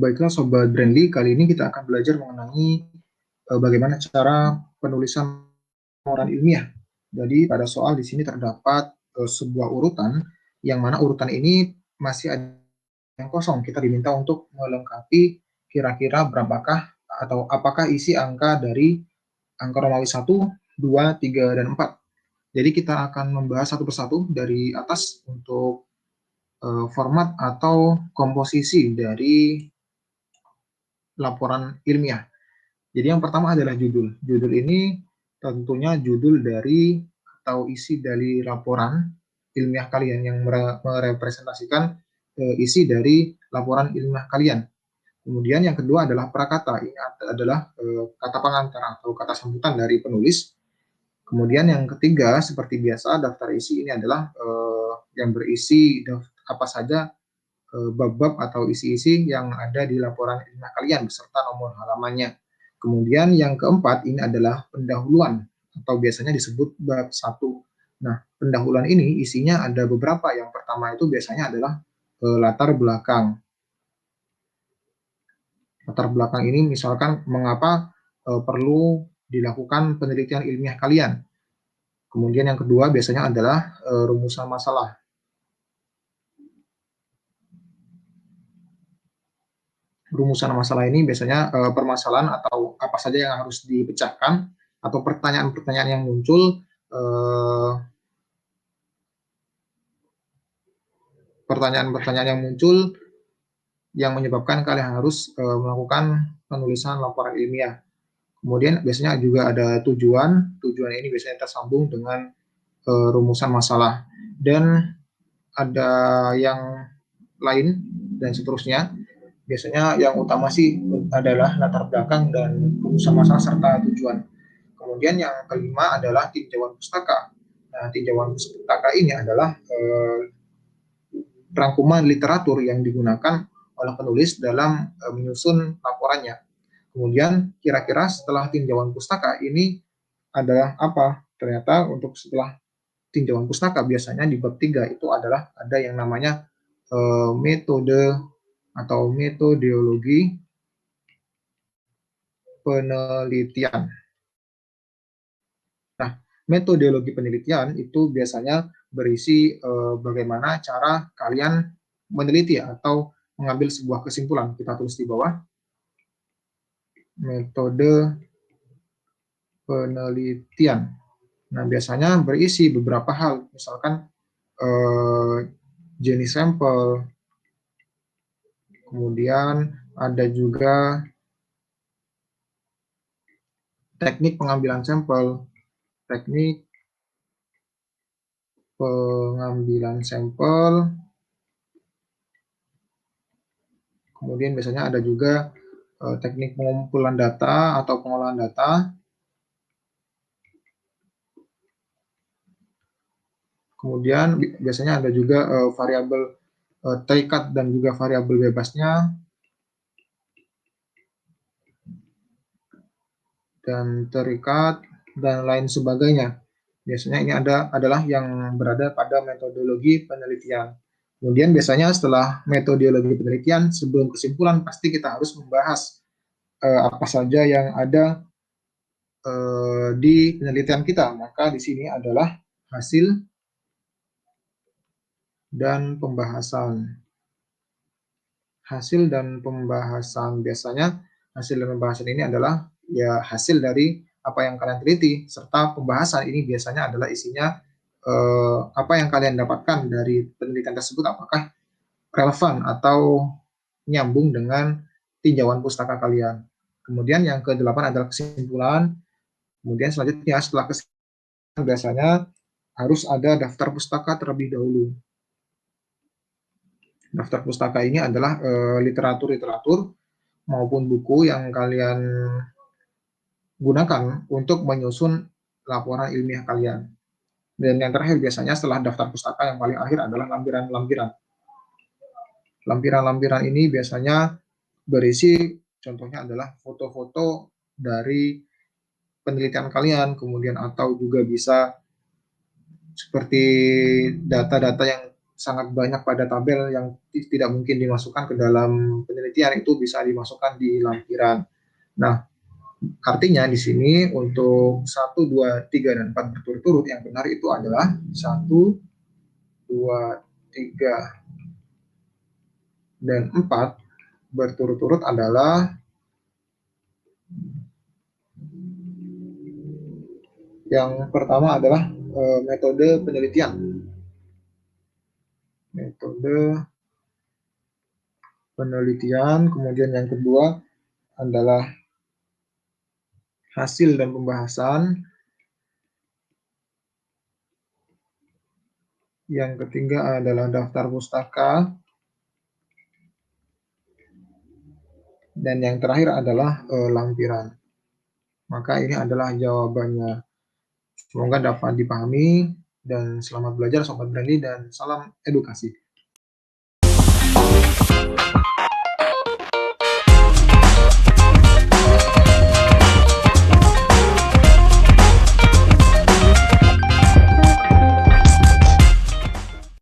Baiklah Sobat Brandly, kali ini kita akan belajar mengenai bagaimana cara penulisan laporan ilmiah. Jadi pada soal di sini terdapat sebuah urutan, yang mana urutan ini masih ada yang kosong. Kita diminta untuk melengkapi kira-kira berapakah atau apakah isi angka dari angka Romawi 1, 2, 3, dan 4. Jadi kita akan membahas satu persatu dari atas untuk format atau komposisi dari laporan ilmiah. Jadi yang pertama adalah judul. Judul ini tentunya judul dari atau isi dari laporan ilmiah kalian yang merepresentasikan isi dari laporan ilmiah kalian. Kemudian yang kedua adalah prakata. Ini adalah kata pengantar atau kata sambutan dari penulis. Kemudian yang ketiga, seperti biasa, daftar isi ini adalah yang berisi apa saja bab-bab atau isi-isi yang ada di laporan ilmiah kalian beserta nomor halamannya. Kemudian yang keempat ini adalah pendahuluan atau biasanya disebut bab 1. Nah, pendahuluan ini isinya ada beberapa. Yang pertama itu biasanya adalah latar belakang. Latar belakang ini misalkan mengapa perlu dilakukan penelitian ilmiah kalian. Kemudian yang kedua biasanya adalah rumusan masalah. Rumusan masalah ini biasanya permasalahan atau apa saja yang harus dipecahkan atau pertanyaan-pertanyaan yang muncul, pertanyaan-pertanyaan yang muncul yang menyebabkan kalian harus melakukan penulisan laporan ilmiah. Kemudian biasanya juga ada tujuan. Tujuan ini biasanya tersambung dengan rumusan masalah. Dan ada yang lain dan seterusnya. Biasanya yang utama sih adalah latar belakang dan rumusan masalah serta tujuan. Kemudian yang kelima adalah tinjauan pustaka. Nah, tinjauan pustaka ini adalah rangkuman literatur yang digunakan oleh penulis dalam menyusun laporannya. Kemudian kira-kira setelah tinjauan pustaka ini adalah apa? Ternyata untuk setelah tinjauan pustaka biasanya di bab 3 itu adalah ada yang namanya metode atau metodologi penelitian. Nah, metodologi penelitian itu biasanya berisi bagaimana cara kalian meneliti atau mengambil sebuah kesimpulan. Kita tulis di bawah, metode penelitian. Nah, biasanya berisi beberapa hal, misalkan jenis sampel, kemudian ada juga teknik pengambilan sampel, teknik pengambilan sampel, kemudian biasanya ada juga teknik pengumpulan data atau pengolahan data, kemudian biasanya ada juga variabel terikat dan juga variabel bebasnya, dan terikat dan lain sebagainya. Biasanya ini adalah yang berada pada metodologi penelitian. Kemudian biasanya setelah metodologi penelitian, sebelum kesimpulan pasti kita harus membahas apa saja yang ada di penelitian kita. Maka di sini adalah hasil dan pembahasan. Hasil dan pembahasan, biasanya hasil dan pembahasan ini adalah ya hasil dari apa yang kalian teliti, serta pembahasan ini biasanya adalah isinya apa yang kalian dapatkan dari penelitian tersebut, apakah relevan atau nyambung dengan tinjauan pustaka kalian. Kemudian yang ke-8 adalah kesimpulan. Kemudian selanjutnya setelah kesimpulan biasanya harus ada daftar pustaka terlebih dahulu. Daftar pustaka ini adalah literatur-literatur maupun buku yang kalian gunakan untuk menyusun laporan ilmiah kalian. Dan yang terakhir biasanya setelah daftar pustaka yang paling akhir adalah lampiran-lampiran. Lampiran-lampiran ini biasanya berisi, contohnya adalah foto-foto dari penelitian kalian, kemudian atau juga bisa seperti data-data yang sangat banyak pada tabel yang tidak mungkin dimasukkan ke dalam penelitian, itu bisa dimasukkan di lampiran. Nah, artinya di sini untuk 1, 2, 3, dan 4 berturut-turut, yang benar itu adalah 1, 2, 3, dan 4 berturut-turut adalah yang pertama adalah metode penelitian. Metode penelitian, kemudian yang kedua adalah hasil dan pembahasan, yang ketiga adalah daftar pustaka, dan yang terakhir adalah lampiran. Maka ini adalah jawabannya. Semoga dapat dipahami, dan selamat belajar Sobat Brandy, dan salam edukasi.